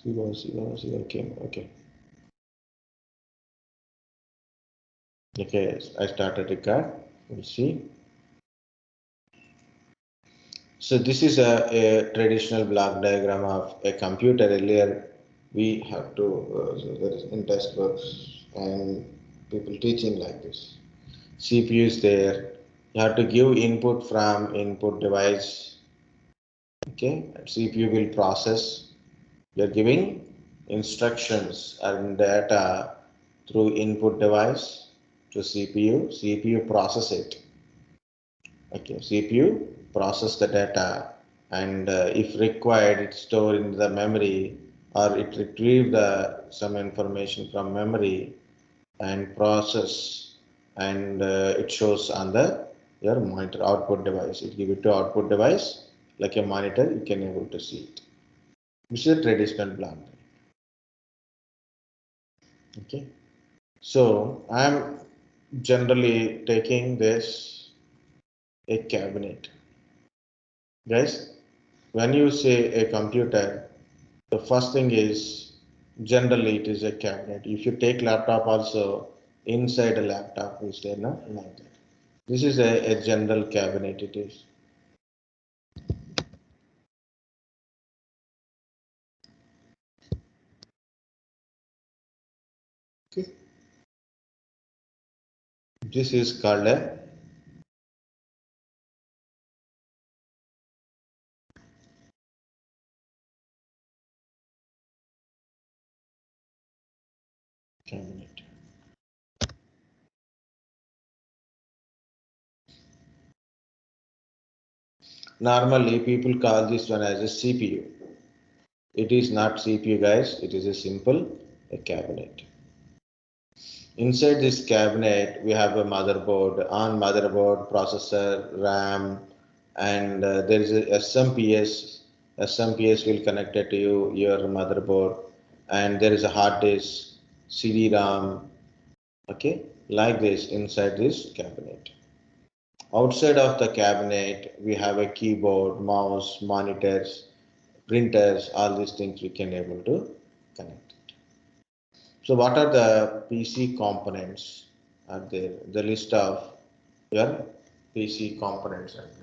Okay. Okay, I started record. We'll see. So this is a traditional block diagram of a computer. Earlier, we have to, so there is in test books and people teaching like this. CPU is there. You have to give input from input device. Okay, CPU will process. You are giving instructions and data through input device to CPU. CPU process it. Okay, CPU process the data, and if required, it store in the memory or it retrieve some information from memory and process, and it shows on the your monitor output device. It give it to output device like a monitor. You can able to see it. This is a traditional block. Okay, so I'm generally taking this a cabinet, guys. When you say a computer, the first thing is generally it is a cabinet. If you take laptop also, inside a laptop is there, no? Like that. This is a general cabinet it is. Okay. This is called a cabinet. Normally people call this one as a CPU. It is not CPU, guys. It is a simple a cabinet. Inside this cabinet, we have a motherboard. On motherboard, processor, RAM, and there is a SMPS. SMPS will connect it to your motherboard, and there is a hard disk, CD-ROM. Okay, like this inside this cabinet. Outside of the cabinet, we have a keyboard, mouse, monitors, printers. All these things we can able to connect. So what are the PC components are there? The list of your PC components are there.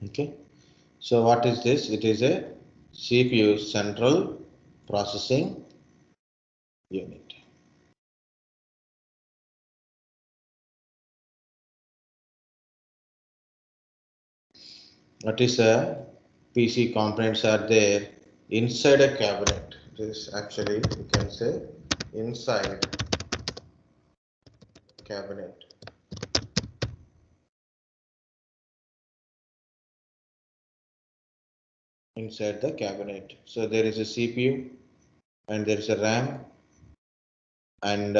Okay. So what is this? It is a CPU central processing unit. What is a PC components are there inside a cabinet? This actually you can say inside cabinet. Inside the cabinet. So there is a CPU and there is a RAM, and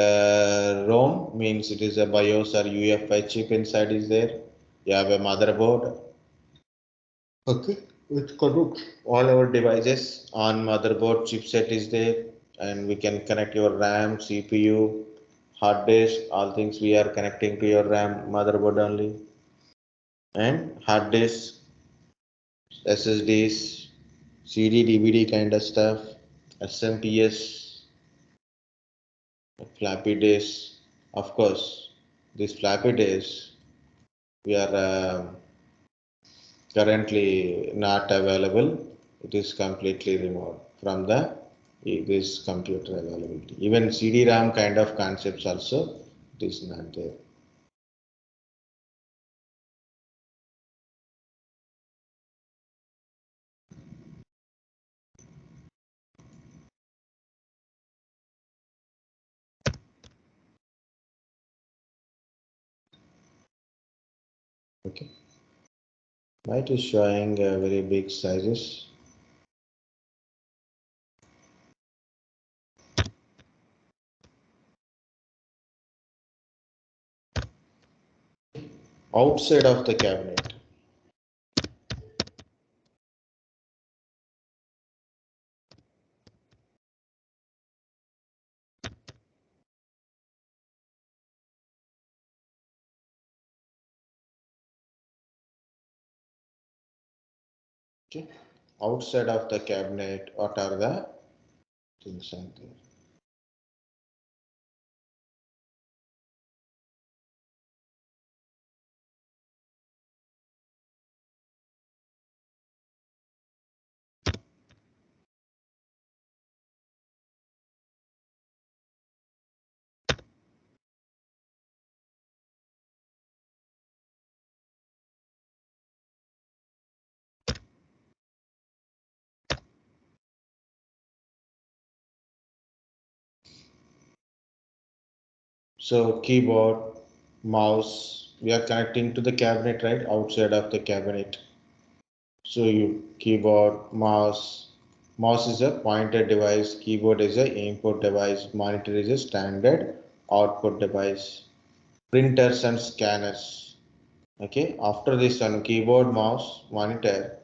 ROM means it is a BIOS or UEFI chip inside is there. You have a motherboard. Okay, which connects all our devices on motherboard. Chipset is there, and we can connect your RAM, CPU, hard disk. All things we are connecting to your RAM motherboard only, and hard disk, SSDs, CD, DVD kind of stuff, SMPS, floppy disk. Of course, this floppy disk we are currently not available. It is completely removed from the this computer availability. Even CD-ROM kind of concepts also it is not there. Okay, might is showing very big sizes. Outside of the cabinet. Okay, outside of the cabinet, what are the things are there? So keyboard, mouse, we are connecting to the cabinet, right? Outside of the cabinet. So you keyboard, mouse is a pointer device, keyboard is a input device, monitor is a standard output device, printers and scanners. Okay, after this on keyboard, mouse, monitor,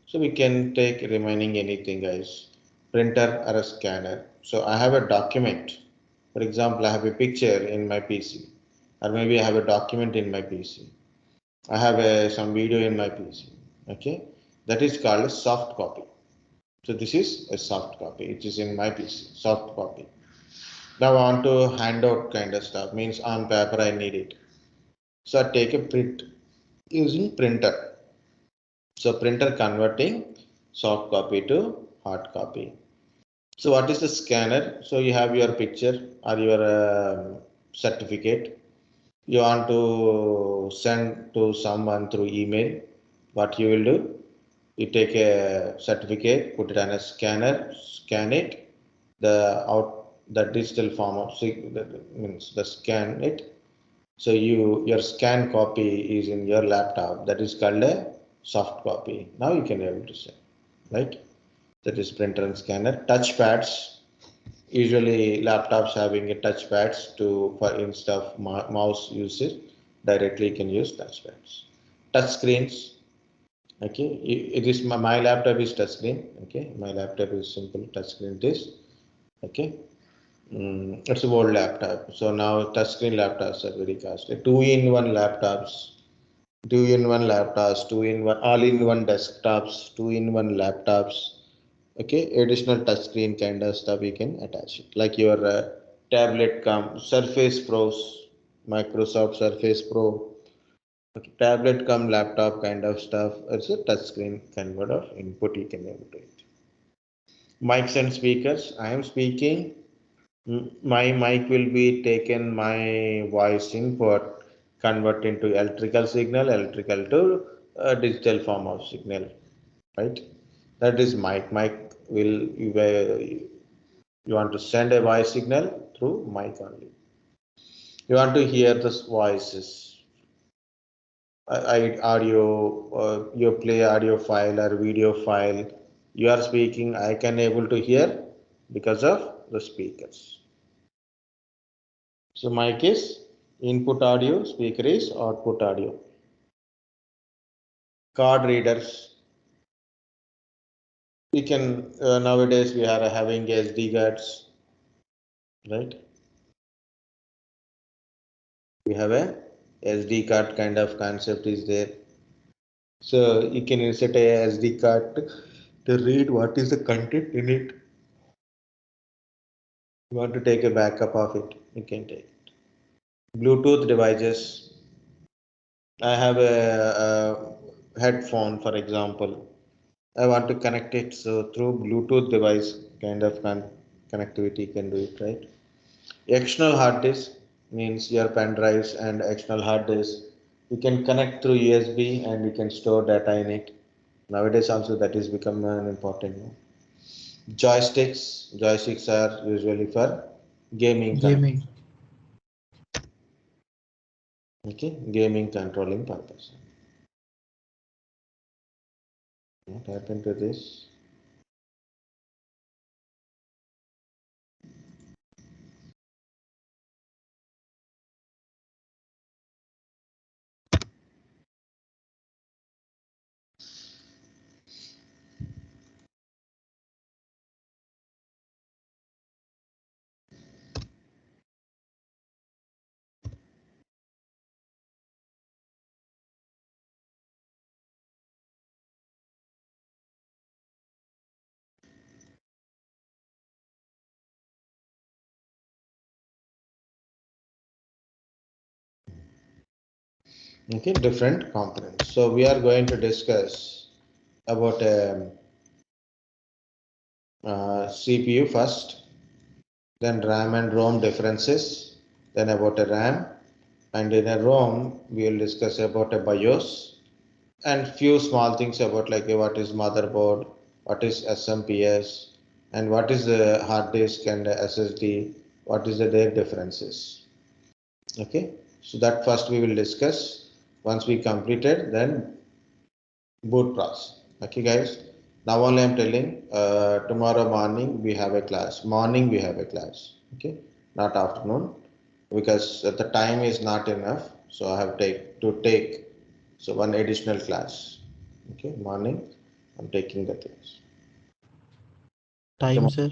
so we can take remaining anything guys, printer or a scanner. So I have a document. For example, I have a picture in my PC, or maybe I have a document in my PC. I have some video in my PC. Okay, that is called a soft copy. So this is a soft copy. It is in my PC, soft copy. Now I want to hand out kind of stuff. Means on paper I need it. So I take a print using printer. So printer converting soft copy to hard copy. So what is the scanner? So you have your picture or your certificate. You want to send to someone through email. What you will do? You take a certificate, put it on a scanner, scan it. The digital form of that means the scan it. So your scan copy is in your laptop. That is called a soft copy. Now you can able to send, right? That is printer and scanner. Touch pads. Usually laptops having a touch pads to for instead of mouse usage directly you can use touch pads. Touch screens. Okay, it is my laptop is touch screen. Okay, my laptop is simple touch screen. This okay. It's a old laptop. So now touchscreen laptops are very costly. Two-in-one laptops, two-in-one laptops, two-in-one, all-in-one desktops, two-in-one laptops. Okay, additional touchscreen kind of stuff you can attach it. Like your tablet come Surface Pros, Microsoft Surface Pro. Okay, tablet come laptop kind of stuff. It's a touchscreen convert of input you can able to it. Mics and speakers. I am speaking. My mic will be taken my voice input, convert into electrical to digital form of signal, right? That is mic. Mic will you want to send a voice signal through mic only. You want to hear the voices, audio, you play audio file or video file. You are speaking. I can able to hear because of the speakers. So mic is input audio, speaker is output audio. Card readers. We can nowadays we are having SD cards, right? We have a SD card kind of concept is there. So you can insert a SD card to read what is the content in it. You want to take a backup of it, you can take it. Bluetooth devices. I have a headphone, for example. I want to connect it so through Bluetooth device kind of connectivity can do it, right? External hard disk means your pen drives and external hard disk. You can connect through USB and you can store data in it. Nowadays also that is become an important one. Joysticks are usually for gaming, Gaming. okay, gaming controlling purpose. What happened to this? Okay, different components. So we are going to discuss about CPU first, then RAM and ROM differences, then about a RAM, and in a ROM we will discuss about a BIOS and few small things about like what is motherboard, what is SMPS, and what is the hard disk and the SSD, what is the their differences. Okay, so that first we will discuss. Once we completed, then boot process. Okay, guys. Now only I'm telling. Tomorrow morning we have a class. Morning we have a class. Okay, not afternoon because the time is not enough. So I have to take so one additional class. Okay, morning I'm taking the class. Time, Tomorrow, sir.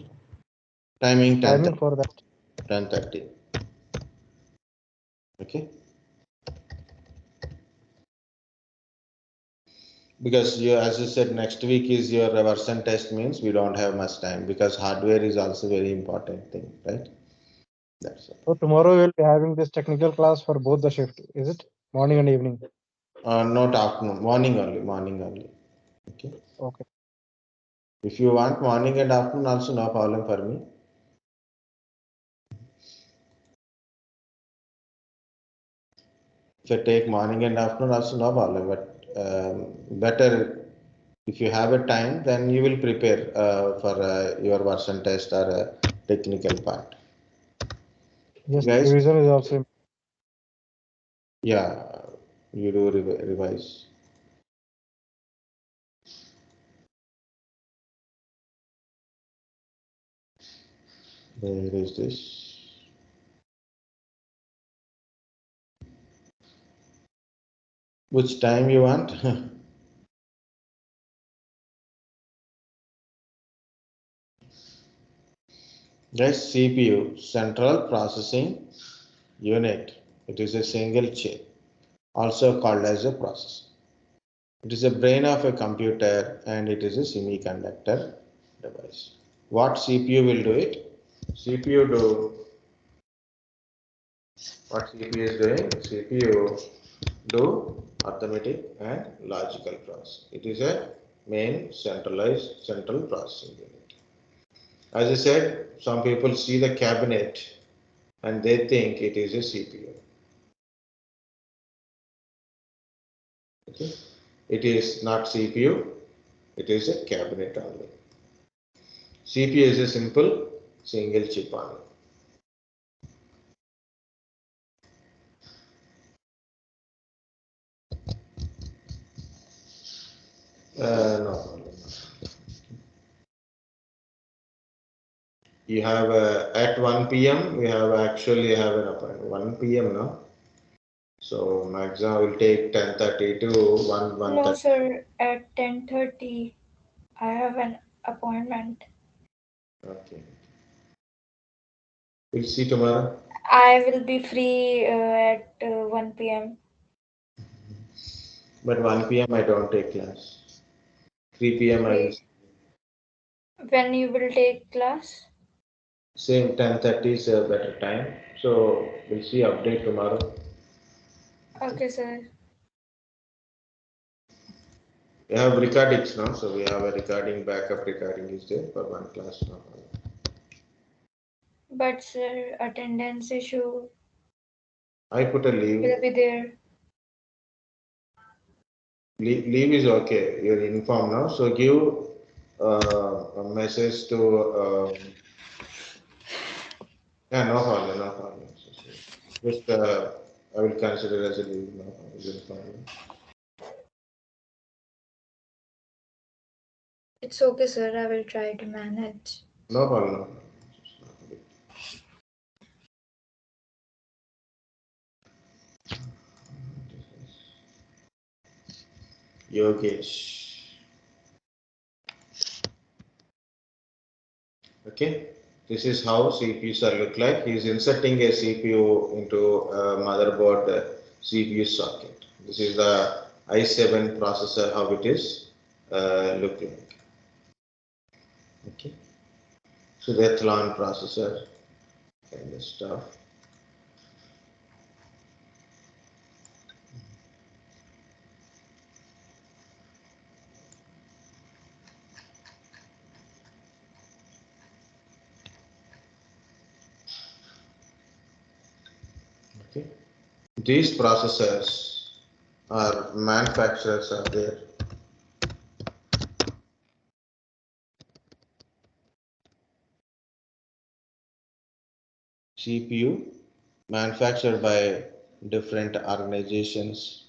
timing Timing for that. 10:30. Okay. Because you, as you said, next week is your version test means we don't have much time because hardware is also very important thing, right? That's it. So tomorrow we'll be having this technical class for both the shift. Is it morning and evening? Not afternoon, morning only, morning only. Okay. Okay. If you want morning and afternoon also no problem for me. If I take morning and afternoon also no problem, but better if you have a time, then you will prepare for your version test or technical part. Yes, Guys, revision is also yeah, you do revise. Where is this? Which time you want? Guys, CPU, Central Processing Unit. It is a single chip, also called as a processor. It is a brain of a computer and it is a semiconductor device. What CPU will do it? CPU do what CPU is doing? CPU do arithmetic and logical process. It is a main centralized central processing unit. As I said, some people see the cabinet and they think it is a CPU. Okay? It is not CPU, it is a cabinet only. CPU is a simple single chip only. No problem. You have at 1 p.m. we have actually have an appointment 1 p.m. now. So maximum will take 10:30 to 1 No, 1:30. sir. At 10:30, I have an appointment. Okay. We'll see tomorrow. I will be free at 1 p.m. But 1 p.m. I don't take class. 3 p.m. I will Free. When you will take class? same 10:30 is a better time. So we'll see update tomorrow. Okay, sir. We have recordings now, so we have a recording backup recording is there for one class now. But, sir, attendance issue I put a leave. will be there. Leave is okay. You're informed now, so give a message to. Yeah, no problem, no problem. Just I will consider as a leave. No problem. It's okay, sir. I will try to manage. No problem. Yogesh. Okay, this is how CPUs are look like. He is inserting a CPU into a motherboard CPU socket. This is the i7 processor, how it is look like. Okay, so the Athlon processor kind of stuff. Okay, these processors are manufacturers are there. CPU manufactured by different organizations.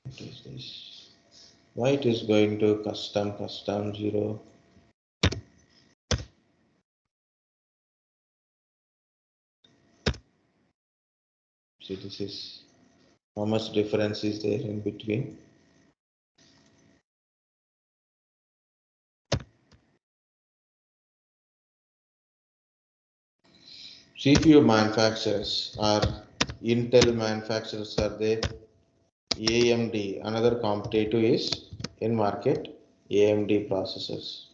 What is this? Why it is going to custom 0? See, this is how much difference is there in between. CPU manufacturers are Intel manufacturers are there. AMD, another competitor is in market, AMD processors.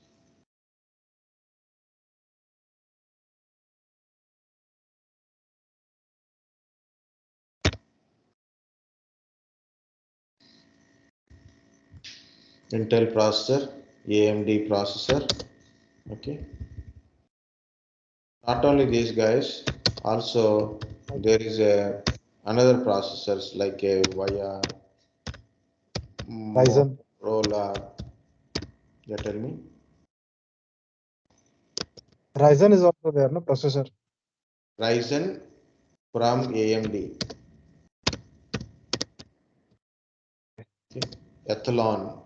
Intel processor, AMD processor. Okay. Not only these guys, also there is a another processors like a via Ryzen. Motorola. You tell me. Ryzen is also there, no processor. Ryzen from AMD. Okay. Athlon.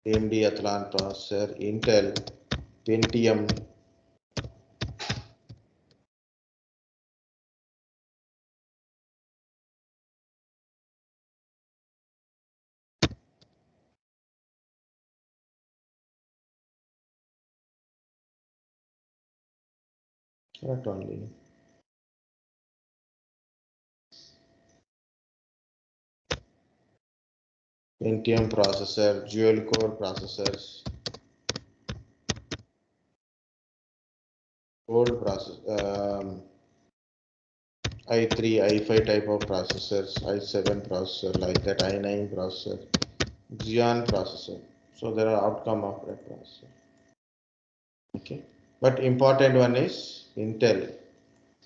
AMD Athlon processor. Intel Pentium. Not only. Pentium processor, dual core processors, old process, i3, i5 type of processors, i7 processor like that, i9 processor, Xeon processor. So there are outcome of that processor. Okay, but important one is Intel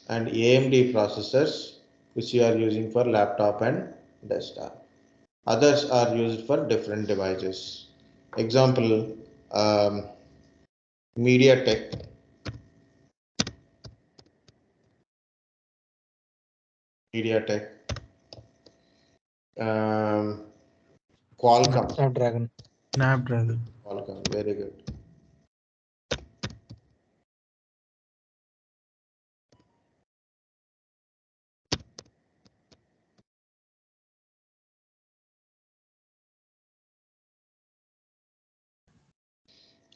and AMD processors, which you are using for laptop and desktop. Others are used for different devices. Example, MediaTek. MediaTek, um, Qualcomm. Snapdragon. Qualcomm, very good.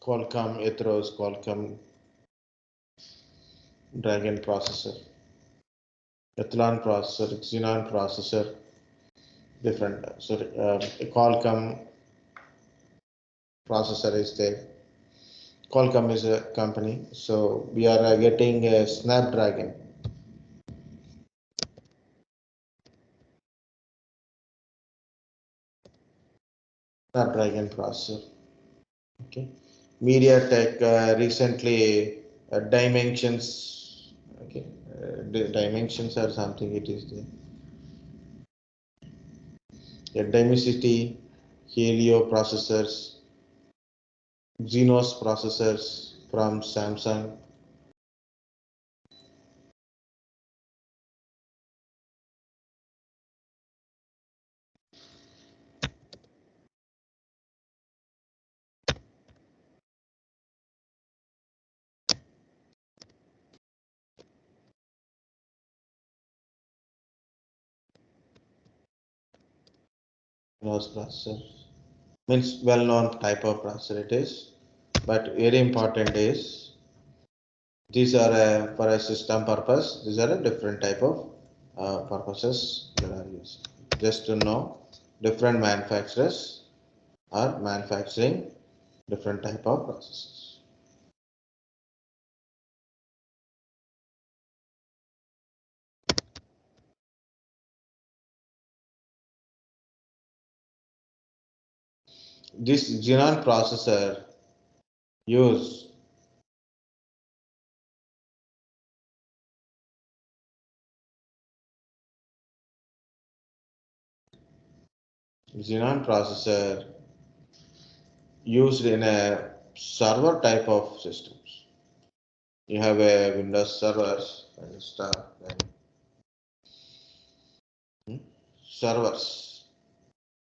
Qualcomm Ethos, Qualcomm Dragon processor, Athlon processor, Xenon processor, different. So Qualcomm processor is there. Qualcomm is a company, so we are getting a Snapdragon. Snapdragon processor. Okay. MediaTek recently Dimensions. Okay, the Dimensions or something it is there. Dimensity, Helio processors, Xenos processors from Samsung. CMOS processor means well-known type of processor it is, but very important is these are for a system purpose. These are a different type of purposes that are used. Just to know, different manufacturers are manufacturing different type of processors. This Xenon processor use Xenon processor used in a server type of systems. You have a Windows servers and stuff, and servers.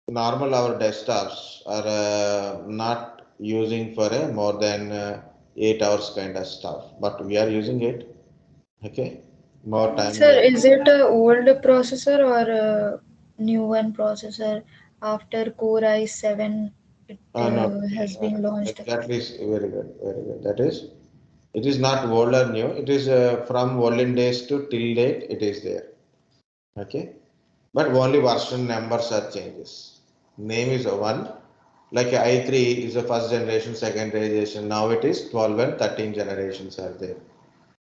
Normal our desktops are not using for a more than 8 hours kind of stuff, but we are using it. Okay, more time. Sir, is it a old processor or a new one processor after Core i7 it No, has been launched? exactly. Very good, very good. That is, it is not old or new. It is from olden days to till date. It is there. Okay, but only version numbers are changes. Name is one. Like i3 is the first generation, second generation. Now it is 12 and 13 generations are there.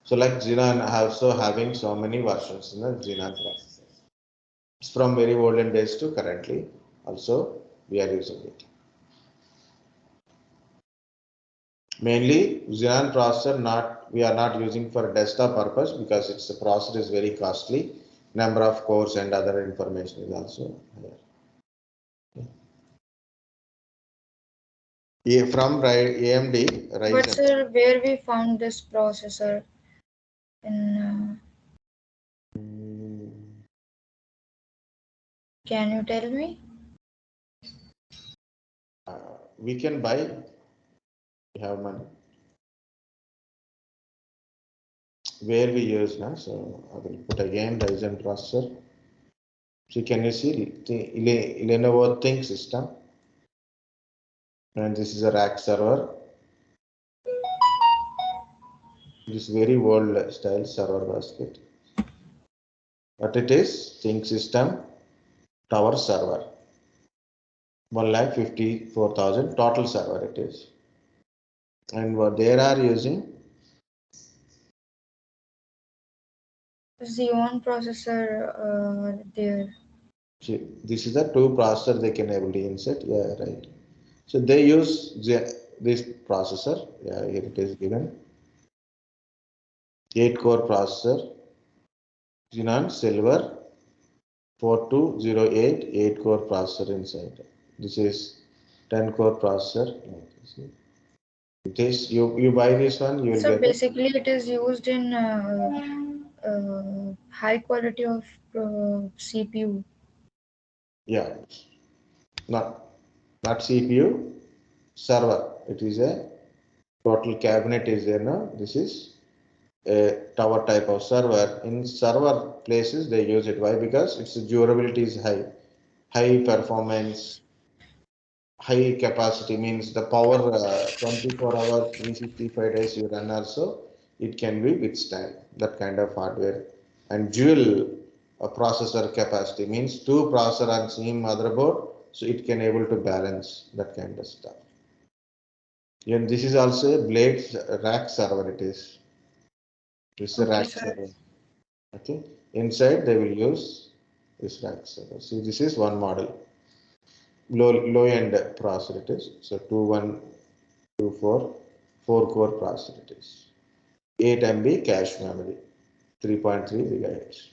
So like Xenon also having so many versions in the Xenon processor. It's from very olden days to currently. Also, we are using it. Mainly Xenon processor we are not using for desktop purpose because its processor is very costly. Number of cores and other information is also higher. From AMD But Ryzen. sir, where we found this processor in? Can you tell me? We can buy. We have money. Where we use now, so I will put again Ryzen processor. So can you see the Lenovo Think system, and this is a rack server. This very old style server basket, but it is Think system tower server. 1,54,000 total server it is, and what they are using Xeon processor there. see, this is the two processor they can able to insert. Yeah, right. So they use this processor. Yeah, here it is given. 8 core processor, Xenon Silver 4208, 8 core processor inside. This is 10 core processor. This you buy this one, you will So get it. basically, it is used in high quality of CPU. Yeah, not CPU, server. It is a total cabinet is there now. This is a tower type of server. In server places they use it. Why? Because its durability is high performance, high capacity means the power 24 hours, 365 days you run also, it can be withstand that kind of hardware. And dual processor capacity means two processor on same motherboard, so it can able to balance that kind of stuff. And this is also a blade rack server it is. This is a Okay, rack sir. server. Okay. Inside they will use this rack server. See, this is one model. Low end processor it is. So 2124 4 core processor it is. 8 MB cache memory, 3.3 gigahertz.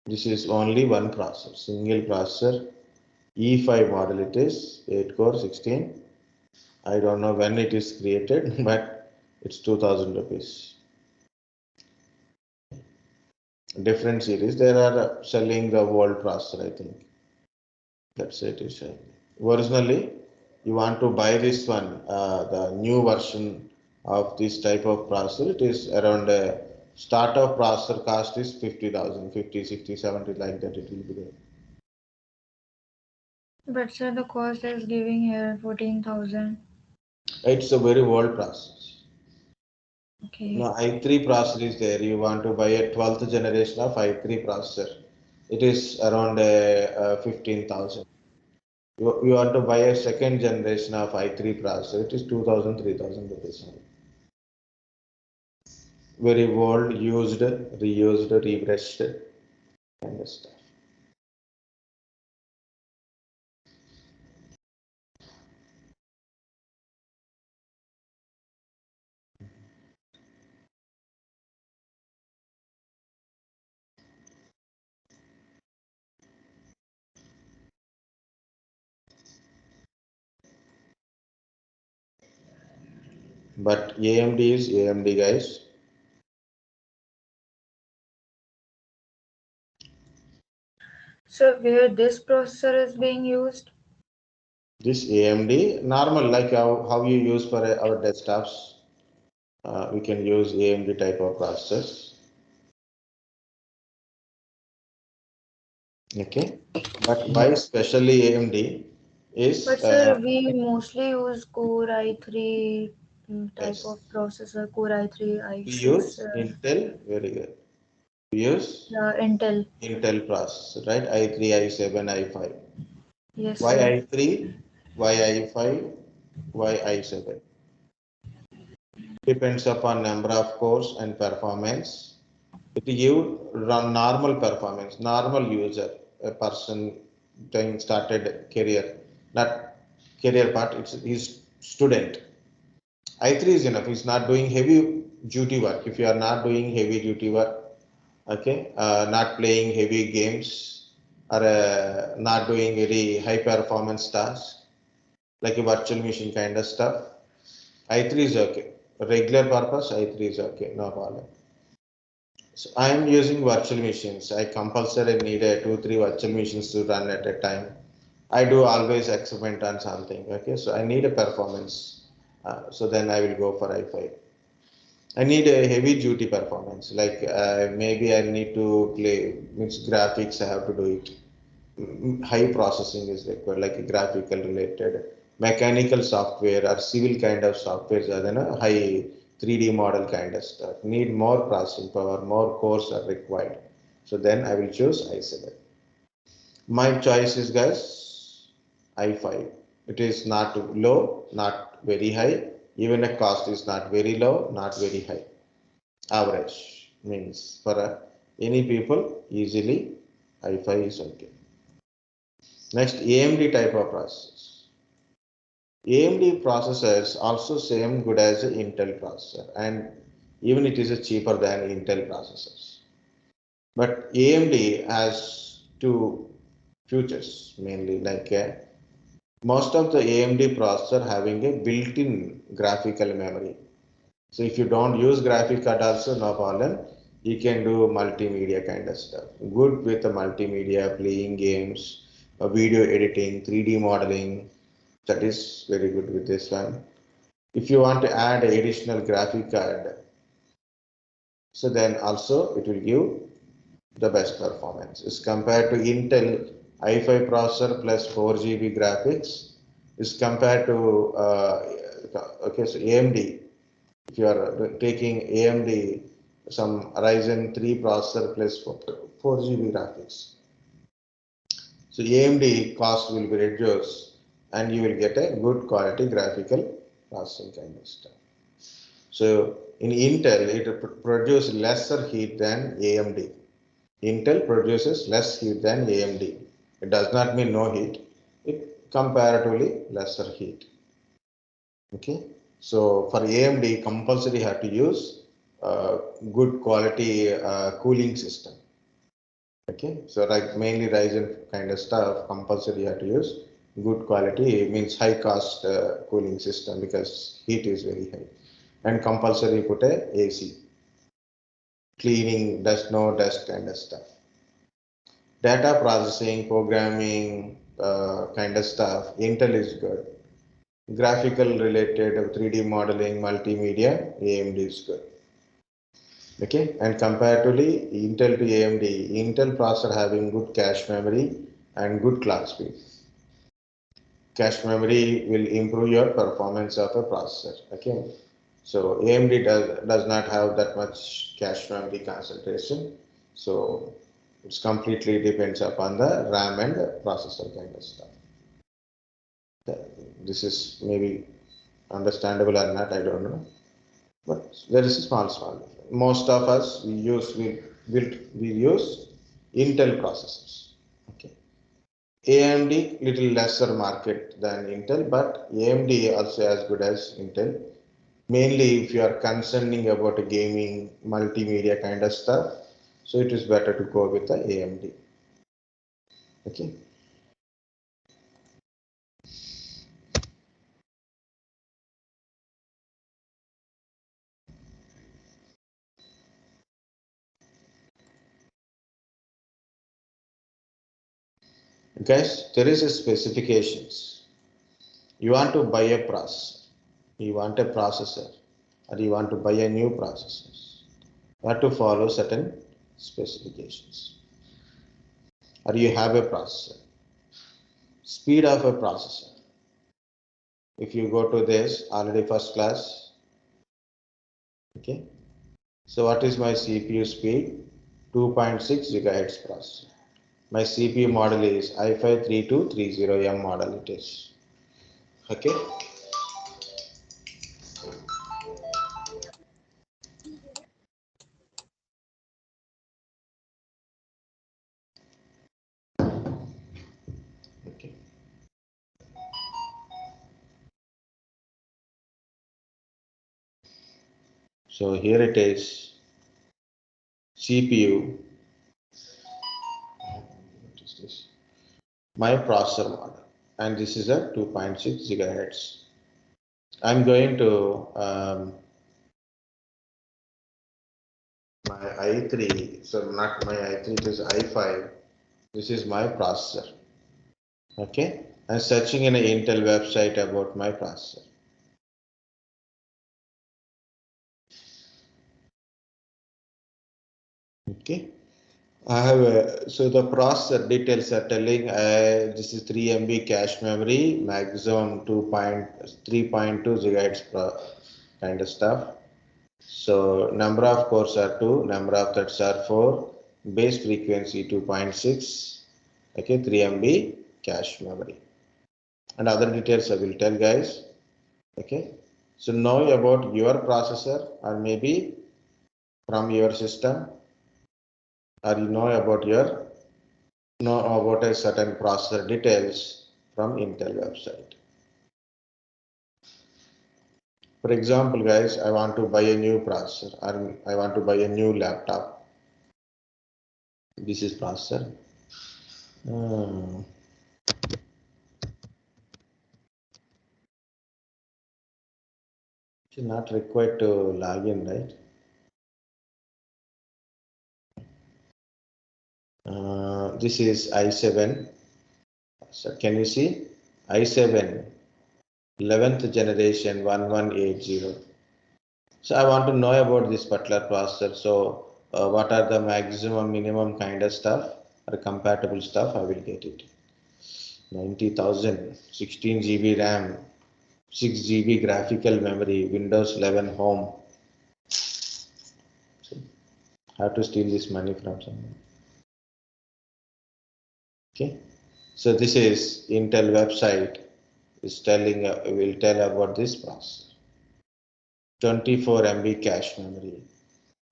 This is only one processor, single processor. E5 model it is, 8 core 16. I don't know when it is created, but it's 2000 rupees. Different series. There are selling the old processor, I think. That's it. Originally, you want to buy this one, the new version of this type of processor. It is around Start of processor cost is 50,000, 50, 60, 70, like that it will be there. But sir, the cost is giving here 14,000. It's a very old process. Okay. Now i3 processor is there. You want to buy a 12th generation of i3 processor. It is around 15,000. You want to buy a second generation of i3 processor. It is 2,000, 3,000 rupees. Very old, used, reused, rebrushed kind of stuff. But AMD is AMD, guys. So where this processor is being used? This AMD, normal, like how you use for our desktops. We can use AMD type of processors. Okay, but why especially AMD is But sir, we mostly use Core i3 type yes, of processor, Core i3, we i6, use Intel, very good. We use Intel. Intel processor, right? i3, i7, i5. Yes, Why sir. i3? Why i5? Why i7? Depends upon number of cores and performance. It give run normal performance, normal user, a person doing started career, not career part, it's his student. I3 is enough. He's not doing heavy duty work. If you are not doing heavy duty work, okay, not playing heavy games or not doing very high performance tasks like a virtual machine kind of stuff, I3 is okay. Regular purpose, I3 is okay, no problem. So I am using virtual machines. I compulsory need a 2, 3 virtual machines to run at a time. I do always experiment on something. Okay, so I need a performance. So then I will go for i5. I need a heavy duty performance. Like maybe I need to play means graphics. I have to do it. High processing is required, like a graphical related, mechanical software or civil kind of softwares are then a high 3D model kind of stuff. Need more processing power, more cores are required. So then I will choose i7. My choice is guys i5. It is not low, not very high. Even a cost is not very low, not very high. Average means for any people easily i5 is okay. Next, AMD type of processors. AMD processors also same good as the Intel processor, and even it is a cheaper than Intel processors. But AMD has two features mainly, like most of the AMD processor having a built-in graphical memory. So if you don't use graphic card also, no problem. You can do multimedia kind of stuff. Good with the multimedia, playing games, video editing, 3D modeling. That is very good with this one. If you want to add additional graphic card, so then also it will give the best performance. Is compared to Intel i5 processor plus 4 GB graphics, is compared to okay, so AMD. If you are taking AMD, some Ryzen 3 processor plus 4 GB graphics. So AMD cost will be reduced and you will get a good quality graphical processing kind of stuff. So in Intel, it produces lesser heat than AMD. Intel produces less heat than AMD. It does not mean no heat. It comparatively lesser heat. Okay. So for AMD, compulsory have to use good quality cooling system. Okay. So like mainly Ryzen kind of stuff, compulsory have to use good quality means high cost cooling system because heat is very high. And compulsory put a AC, cleaning, dust, no dust kind of stuff. Data processing, programming kind of stuff, Intel is good. Graphical related 3D modeling, multimedia, AMD is good. Okay, and comparatively, Intel to AMD, Intel processor having good cache memory and good clock speed. Cache memory will improve your performance of a processor. Okay, so AMD does not have that much cache memory concentration. So it's completely depends upon the RAM and the processor kind of stuff. This is maybe understandable or not, I don't know. But there is a small difference. Most of us we use Intel processors. Okay. AMD little lesser market than Intel, but AMD also as good as Intel. Mainly if you are concerning about a gaming, multimedia kind of stuff, so it is better to go with the AMD. Okay. Guys, there is a specifications. You want to buy a processor, you want a processor, or you want to buy a new processor. You have to follow certain specifications. Or you have a processor. Speed of a processor. If you go to this already first class, okay. So what is my CPU speed? 2.6 gigahertz processor. My CPU model is i5-3230M model it is. Okay. Okay. So here it is CPU. What is this? My processor model, and this is a 2.6 gigahertz. I'm going to my i3, so not my i3, it is i5. This is my processor. Okay, I'm searching in an Intel website about my processor. Okay, I have so the processor details are telling this is 3 MB cache memory, maximum 3.2 gigahertz kind of stuff. So number of cores are 2, number of threads are 4, base frequency 2.6, okay, 3 MB cache memory. And other details I will tell guys. Okay, so know about your processor or maybe from your system, or you know about a certain processor details from Intel website. For example, guys, I want to buy a new processor or I want to buy a new laptop. This is processor. It's not required to log in, right? This is i7. So can you see i7 11th generation 1180. So I want to know about this particular processor. So what are the maximum, minimum kind of stuff or compatible stuff? I will get it. 90,000, 16 GB RAM, 6 GB graphical memory, Windows 11 Home. So how to steal this money from someone? Okay. So this is Intel website is telling will tell about this processor. 24 MB cache memory,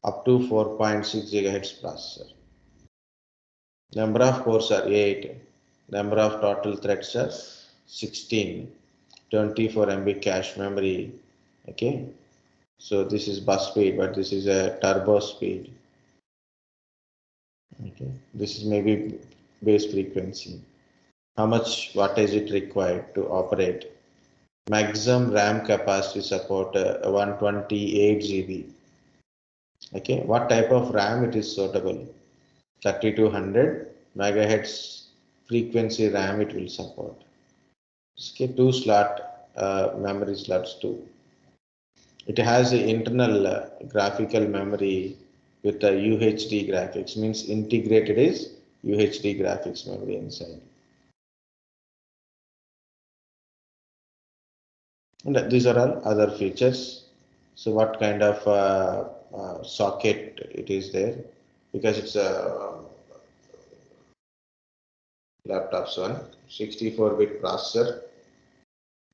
up to 4.6 gigahertz processor. Number of cores are 8. Number of total threads are 16. 24 MB cache memory. Okay. So this is bus speed, but this is a turbo speed. Okay. This is maybe base frequency. How much wattage it required to operate? Maximum RAM capacity support 128 GB. Okay. What type of RAM it is suitable? 3200 megahertz frequency RAM it will support. Okay, 2 slot memory slots too. It has the internal graphical memory with the UHD graphics, means integrated is UHD graphics memory inside. And these are all other features. So what kind of socket it is there, because it's a laptop's one 64-bit processor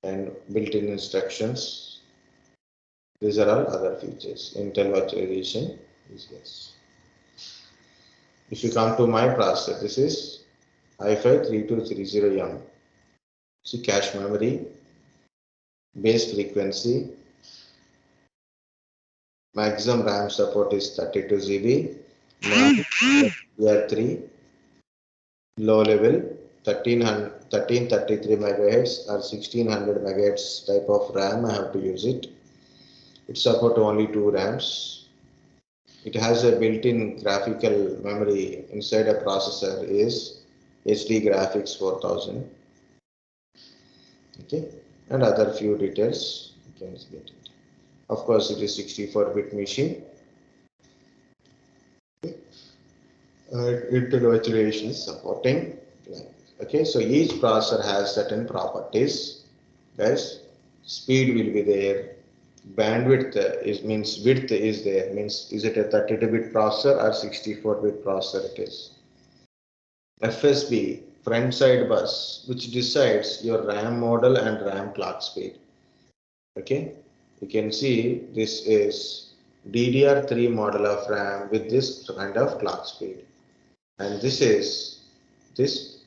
and built-in instructions. These are all other features. Intel virtualization is yes. If you come to my processor, this is i5-3230M. See, cache memory, base frequency, maximum RAM support is 32 GB, DDR3, low level 1333 megahertz or 1600 megahertz type of RAM. I have to use it. It supports only 2 RAMs. It has a built-in graphical memory inside a processor is HD graphics 4000. Okay, and other few details you can get it. Of course, it is 64-bit machine. Intel virtualization is supporting. Okay, so each processor has certain properties. Guys, speed will be there. Bandwidth is means width is there. Means is it a 32-bit processor or 64-bit processor? It is. FSB, front side bus, which decides your RAM model and RAM clock speed. Okay, you can see this is DDR3 model of RAM with this kind of clock speed, and this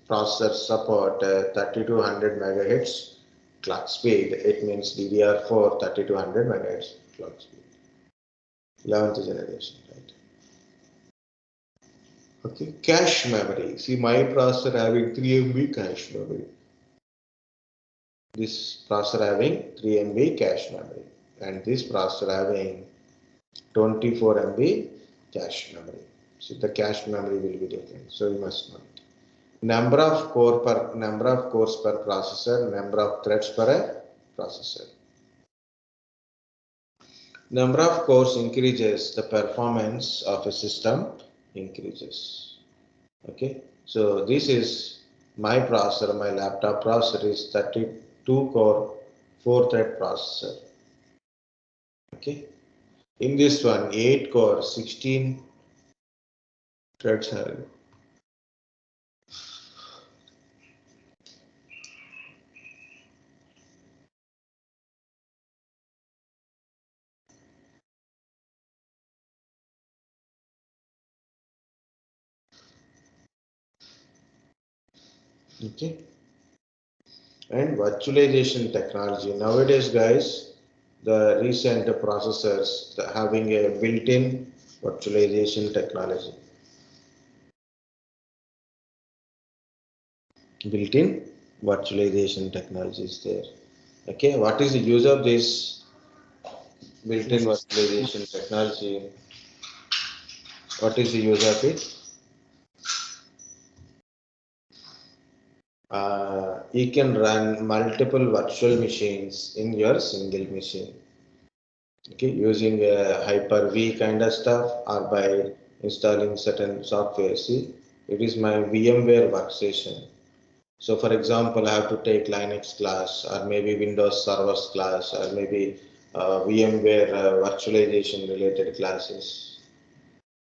processor support 3200 megahertz clock speed. It means DDR4 3200 megahertz clock speed, 11th generation, right? Okay, cache memory. See, my processor having 3 MB cache memory. This processor having 3 MB cache memory, and this processor having 24 MB cache memory. So the cache memory will be different. So you must know it. Number of cores per processor, number of threads per processor. Number of cores increases, the performance of a system increases. Okay, so this is my processor, my laptop processor is 32 core 4 thread processor. Okay, in this one 8 core 16 threads have. Okay, and virtualization technology nowadays, guys, the recent processors having a built-in virtualization technology. Built-in virtualization technology is there. Okay, what is the use of this built-in virtualization technology? What is the use of it? You can run multiple virtual machines in your single machine. Okay, using a Hyper-V kind of stuff or by installing certain software. See, it is my VMware workstation. So for example, I have to take Linux class or maybe Windows servers class or maybe VMware virtualization related classes.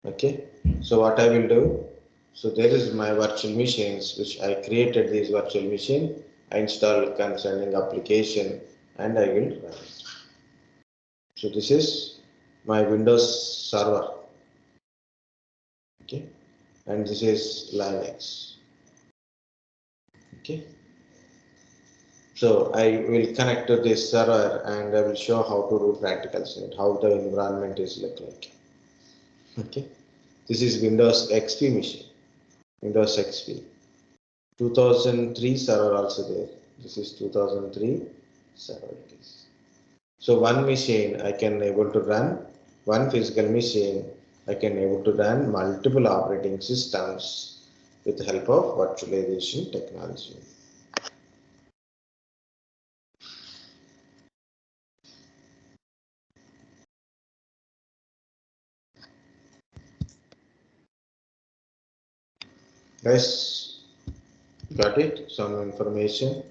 Okay, so what I will do, so there is my virtual machines which I created this virtual machine, I install concerning application and I will run it. So this is my Windows server. Okay, and this is Linux. Okay, so I will connect to this server and I will show how to do practicals in it, how the environment is look like. Okay, this is Windows XP machine, Windows XP. 2003 server also there. This is 2003 server it is. So one machine I can able to run, one physical machine I can able to run multiple operating systems with the help of virtualization technology. Guys, got it? Some information.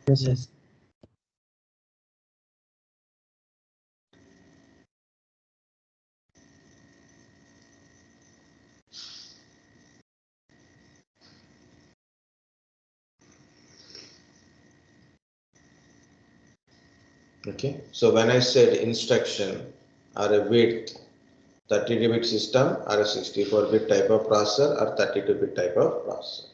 Yes. Okay, so when I said instruction or a width, 32-bit system or a 64-bit type of processor or 32-bit type of processor.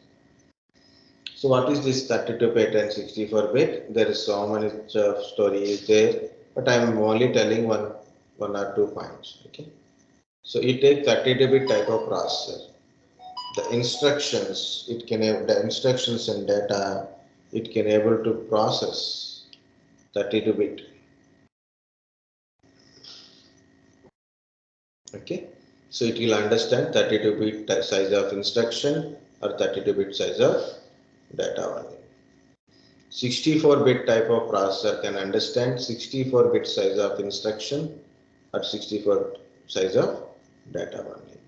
So what is this 32-bit and 64-bit? There is so many stories there, but I am only telling one or two points. Okay, so you take 32-bit type of processor. The instructions it can have the instructions and data it can able to process 32-bit. Okay, so it will understand 32-bit size of instruction or 32-bit size of data only. 64-bit type of processor can understand 64-bit size of instruction or 64 size of data only.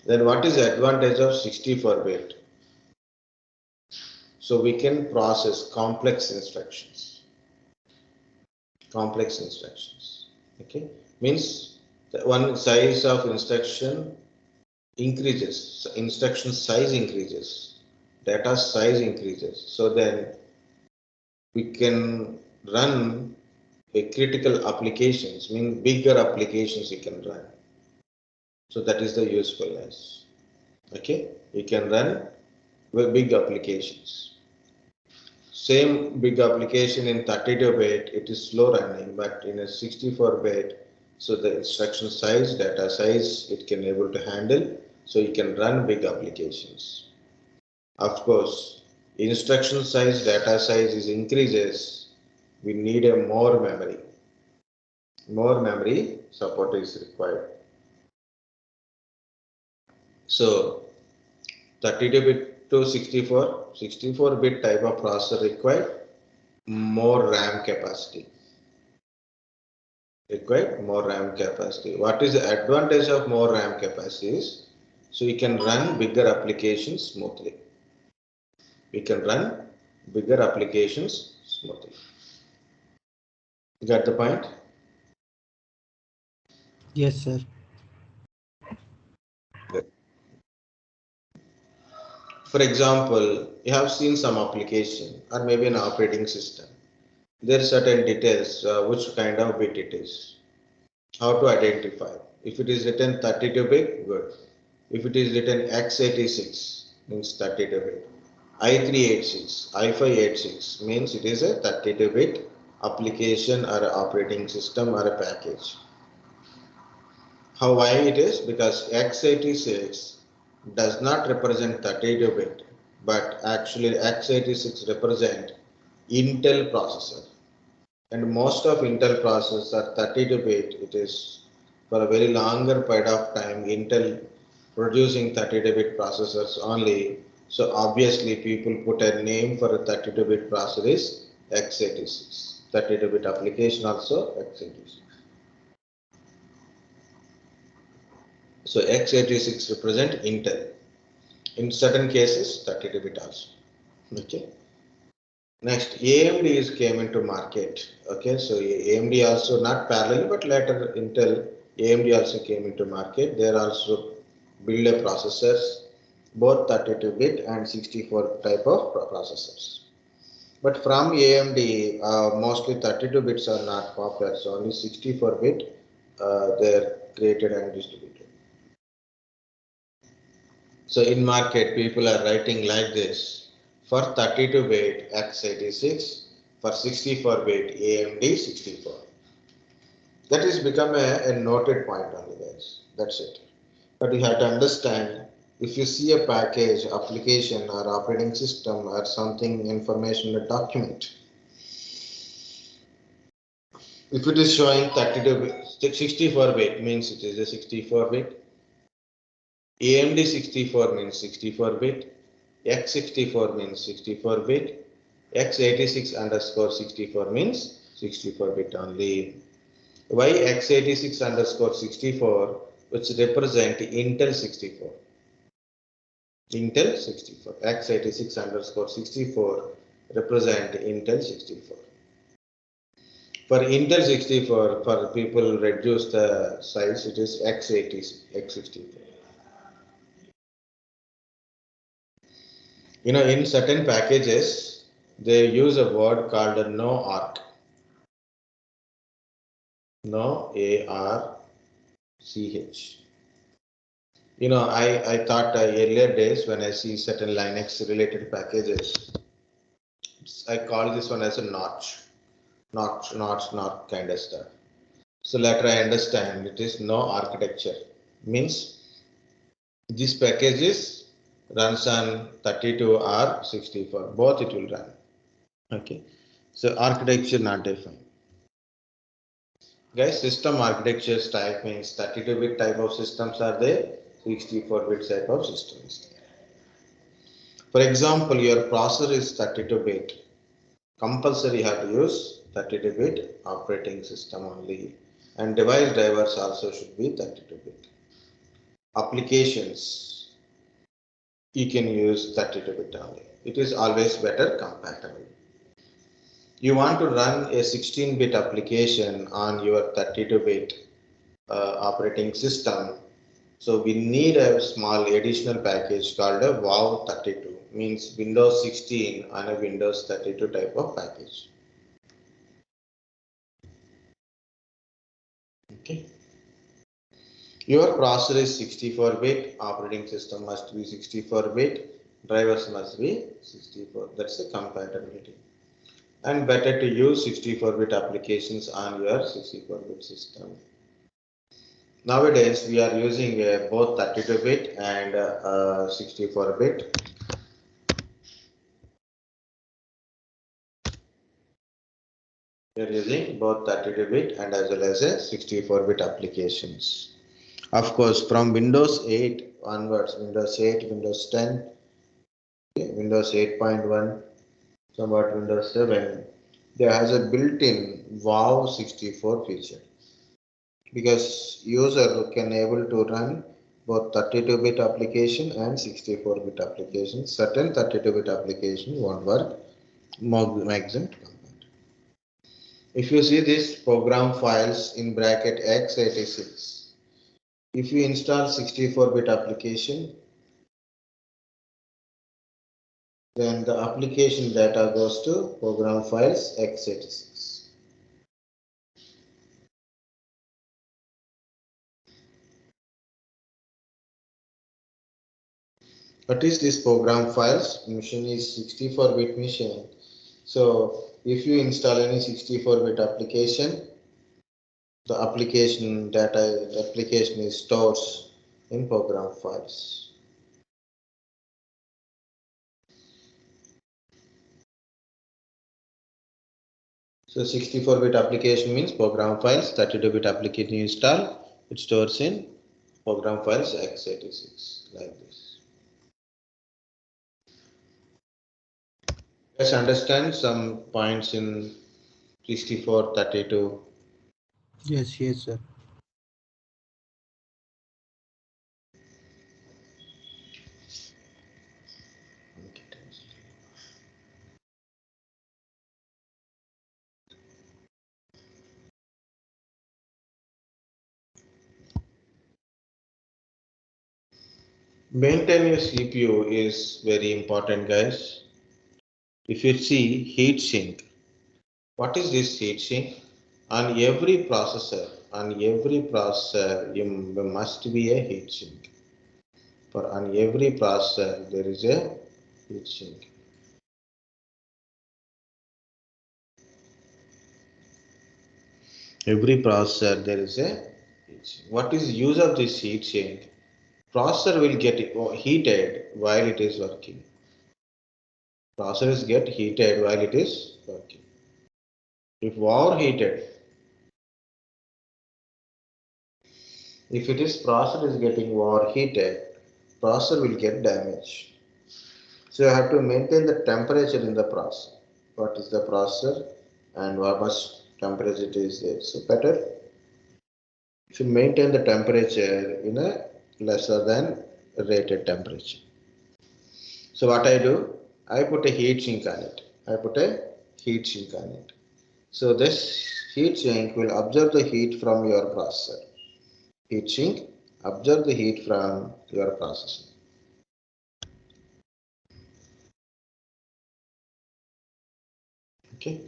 Then what is the advantage of 64-bit? So we can process complex instructions. Complex instructions. Okay, means the one size of instruction increases, instruction size increases, data size increases. So then we can run a critical applications, mean bigger applications you can run. So that is the usefulness. Okay, you can run with big applications. Same big application in 32-bit, it is slow running, but in a 64-bit, so the instruction size, data size, it can able to handle, so you can run big applications. Of course, instruction size, data size is increases, we need a more memory. More memory support is required. So 32-bit to 64-bit type of processor required more RAM capacity. Required more RAM capacity. What is the advantage of more RAM capacity is, so you can run bigger applications smoothly. We can run bigger applications smoothly. You got the point? Yes, sir. Good. For example, you have seen some application or maybe an operating system. There are certain details, which kind of bit it is, how to identify. If it is written 32-bit, good. If it is written x86, means 32-bit. I386, I586 means it is a 32-bit application or operating system or a package. How why it is? Because x86 does not represent 32-bit, but actually x86 represent Intel processor. And most of Intel processors are 32-bit. It is for a very longer period of time Intel producing 32-bit processors only. So obviously people put a name for a 32-bit processor is x86. 32-bit application also x86. So x86 represent Intel. In certain cases 32-bit also. Okay. Next, AMD is came into market. Okay, so AMD also not parallel, but later Intel, AMD also came into market. They also build a processors, both 32-bit and 64 type of processors. But from AMD, mostly 32 bits are not popular, so only 64-bit they're created and distributed. So in market, people are writing like this: for 32-bit x86, for 64-bit AMD 64. That is become a noted point only, guys. That's it. But you have to understand, if you see a package, application, or operating system, or something information in a document, if it is showing 32-bit, 64-bit means it is a 64-bit. AMD 64 means 64-bit. X64 means 64-bit. X86 underscore 64 means 64-bit only. Why X86 underscore 64, which represent Intel 64. Intel 64. x86 underscore 64 represent Intel 64. For Intel 64, for people reduce the size, it is x80, x64. In certain packages, they use a word called a no arc. No, ARCH. I thought earlier days when I see certain Linux related packages, I call this one as a notch kind of stuff. So later I understand it is no architecture. Means this packages runs on 32 or 64. Both it will run. Okay. So architecture not defined. Guys, system architectures type means 32-bit type of systems are there, 64-bit type of systems. For example, your processor is 32-bit. Compulsory you have to use 32-bit operating system only. And device drivers also should be 32-bit. Applications, you can use 32-bit only. It is always better compatible. You want to run a 16-bit application on your 32-bit operating system. So we need a small additional package called a WOW32, means Windows 16 on a Windows 32 type of package. Okay. Your processor is 64-bit, operating system must be 64-bit, drivers must be 64. That's the compatibility. And better to use 64-bit applications on your 64-bit system. Nowadays, we are using both 32-bit and 64-bit. We are using both 32-bit and as well as a 64-bit applications. Of course, from Windows 8 onwards, Windows 8, Windows 10, Windows 8.1, somewhat Windows 7, there has a built-in WOW64 feature. Because user can able to run both 32-bit application and 64-bit application. Certain 32-bit application won't work maximum. If you see this program files in bracket x86, if you install 64-bit application, then the application data goes to program files x86. What is this program files? Machine is 64-bit machine. So if you install any 64-bit application, the application data, the application is stored in program files. So 64-bit application means program files, 32-bit application install, it stores in program files x86 like this. Let's understand some points in 64, 32. Yes, sir. Maintain your CPU is very important, guys. If you see heat sink, what is this heat sink? On every processor, you must be a heat sink. For on every processor, there is a heat sink. Every processor, there is a heat sink. What is the use of this heat sink? Processor will get heated while it is working. Processors get heated while it is working. If overheated, if it is processor is getting overheated, processor will get damaged. So you have to maintain the temperature in the processor. What is the processor and how much temperature it is there. So better to maintain the temperature in a lesser than rated temperature. So what I do, I put a heat sink on it. So this heat sink will absorb the heat from your processor. Heat sink absorb the heat from your processor. Okay.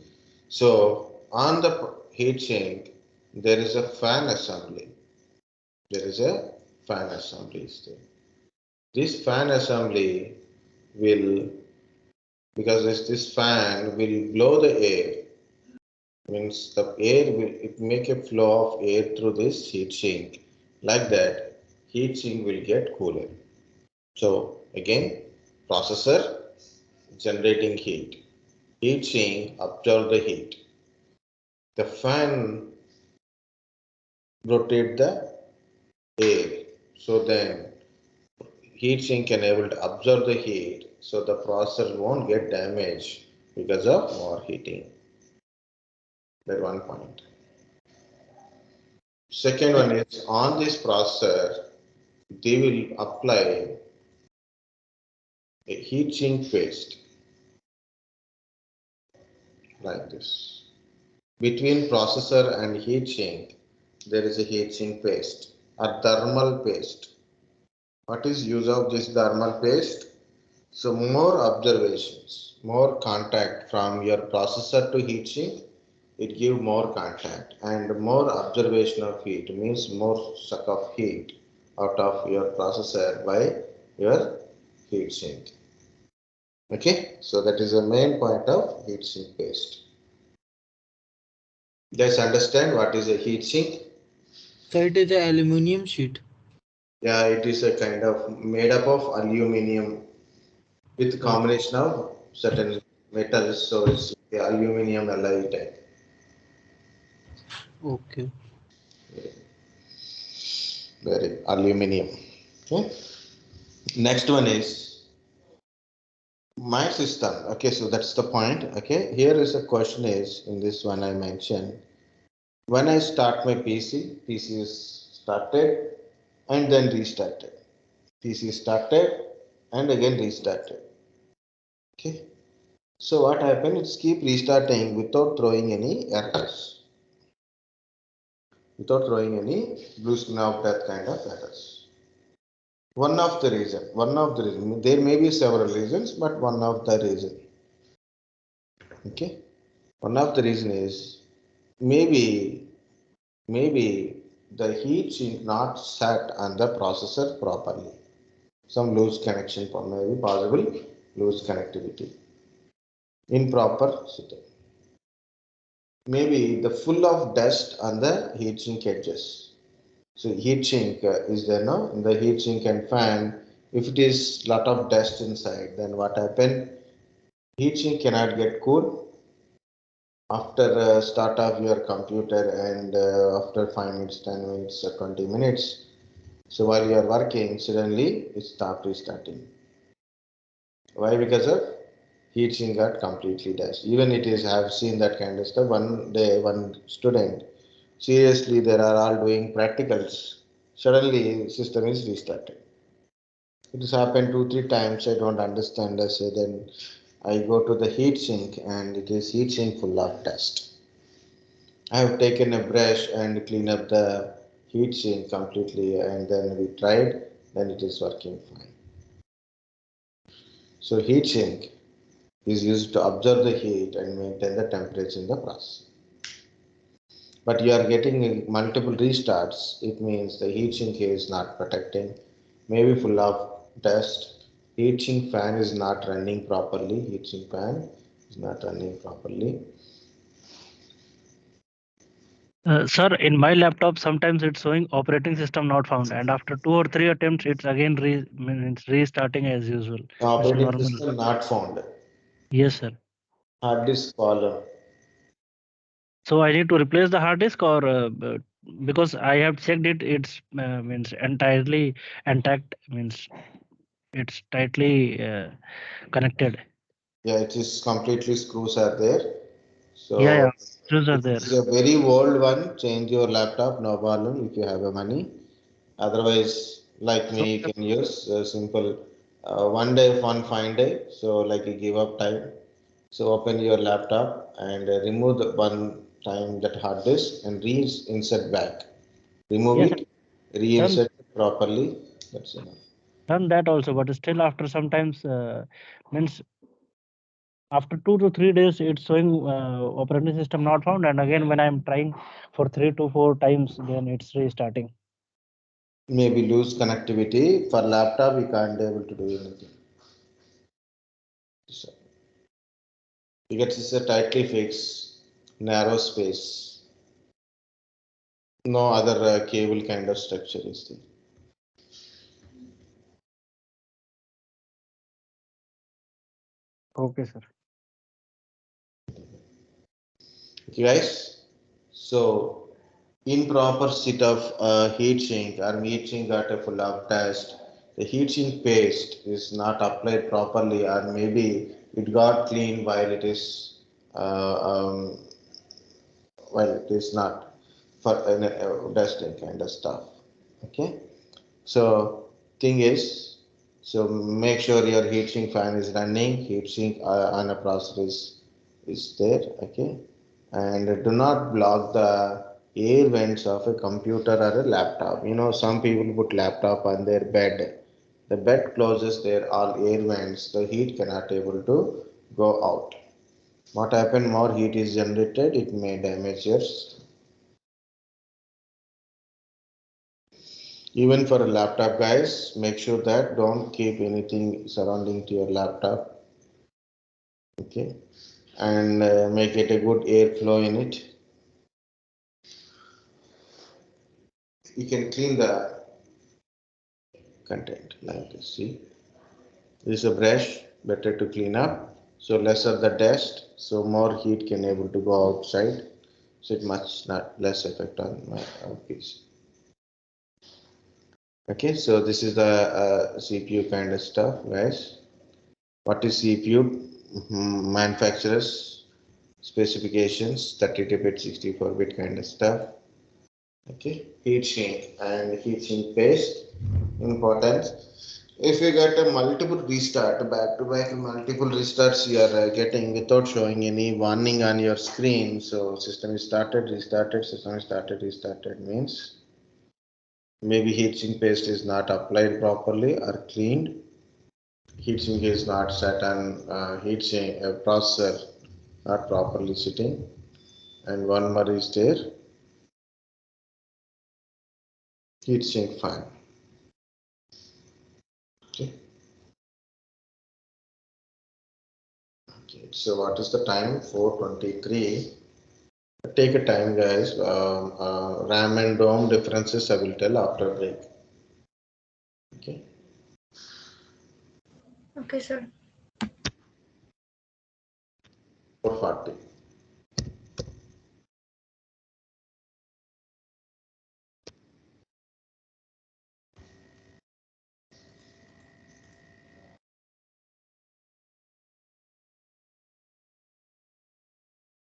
So on the heat sink, there is a fan assembly. Is there. This fan assembly will, because this fan will blow the air, means the air will it make a flow of air through this heat sink. Like that, heat sink will get cooler. So again, processor generating heat. Heat sink absorb the heat. The fan rotate the air. So then heat sink can able to absorb the heat, so the processor won't get damaged because of overheating. That one point. Second one is on this processor, they will apply a heat sink paste like this. Between processor and heat sink, there is a heat sink paste, a thermal paste. What is use of this thermal paste? So more observations, more contact from your processor to heat sink, it give more contact, and more observation of heat means more suck of heat out of your processor by your heat sink. Okay, so that is the main point of heat sink paste. Guys understand what is a heat sink? So it is a aluminium sheet. Yeah, it is a kind of made up of aluminum with combination of certain metals, so it's aluminum alloy type. Okay. Very aluminum. Okay. Next one is my system. Okay, so that's the point. Okay, here is a question is in this one I mentioned. When I start my PC is started and then restarted. PC started and again restarted. Okay. So what happened? It's keep restarting without throwing any errors. Without throwing any blue screen of death kind of errors. One of the reason, there may be several reasons, but one of the reason. Okay. One of the reason is maybe the heat sink not sat on the processor properly. Some loose connection may be possible, loose connectivity. Improper setup. Maybe the full of dust on the heat sink edges. So heat sink is there now in the heat sink and fan. If it is lot of dust inside, then what happen? Heat sink cannot get cool after start of your computer and after 5 minutes, 10 minutes, 20 minutes. So while you are working, suddenly it stopped restarting. Why? Because of heat sink got completely dust. Even it is, I have seen that kind of stuff. One day, one student, seriously, they are all doing practicals. Suddenly, system is restarted. It has happened 2, 3 times. I don't understand. I say then I go to the heat sink and it is heat sink full of dust. I have taken a brush and clean up the heat sink completely, and then we tried. Then it is working fine. So heat sink is used to absorb the heat and maintain the temperature in the process. But you are getting multiple restarts, it means the heat sink is not protecting, maybe full of dust. Heat sink fan is not running properly. Sir, in my laptop, sometimes it's showing operating system not found, and after 2 or 3 attempts, it's again means restarting as usual. It's a Operating normal. system not found. Yes, sir. Hard disk problem. So I need to replace the hard disk, or because I have checked it, it's means entirely intact, means it's tightly connected. Yeah, it is completely screws are there. Yeah, So screws are if there. it is a very old one, change your laptop, no problem if you have a money. Otherwise, like So me, you can use a simple one day, one fine day. So like you give up time. So open your laptop and remove the one time that hard disk and reinsert back. Remove Yes, it, reinsert it properly. That's enough. done that also, but still after sometimes means after 2 to 3 days it's showing operating system not found, and again when I'm trying for 3 to 4 times, then it's restarting. Maybe lose connectivity. For laptop, you can't be able to do anything. So, because it's a tightly fixed, narrow space. No other cable kind of structure is there. Okay, sir. Okay, guys. So, improper set of heat sink or heat sink got a full of dust. The heat sink paste is not applied properly, or maybe it got cleaned while it is not for dusting kind of stuff. Okay. So thing is, so make sure your heatsink fan is running, heatsink on a processor is there, okay, and do not block the air vents of a computer or a laptop. You know, some people put laptop on their bed. The bed closes their all air vents, the heat cannot able to go out. What happen? More heat is generated, it may damage your system. Even for a laptop, guys, make sure that don't keep anything surrounding to your laptop, okay, and make it a good airflow in it. You can clean the content like this. See, this is a brush, better to clean up. So lesser the dust, so more heat can able to go outside. So it much not less effect on my piece. Okay, so this is the CPU kind of stuff, guys. What is CPU? Manufacturers specifications, 32-bit, 64-bit kind of stuff. Okay, heat sink and heat sink paste. Important. If you get a multiple restart, back to back multiple restarts you are getting without showing any warning on your screen. So system is started, restarted, system is started, restarted means maybe heatsink paste is not applied properly or cleaned. Heatsink is not set on heatsink processor not properly sitting, and one more is there, heatsink fan. Okay. Okay. So what is the time? 4:23. Take a time, guys. RAM and DOM differences I will tell after break. Okay. Okay, sir. 4:40.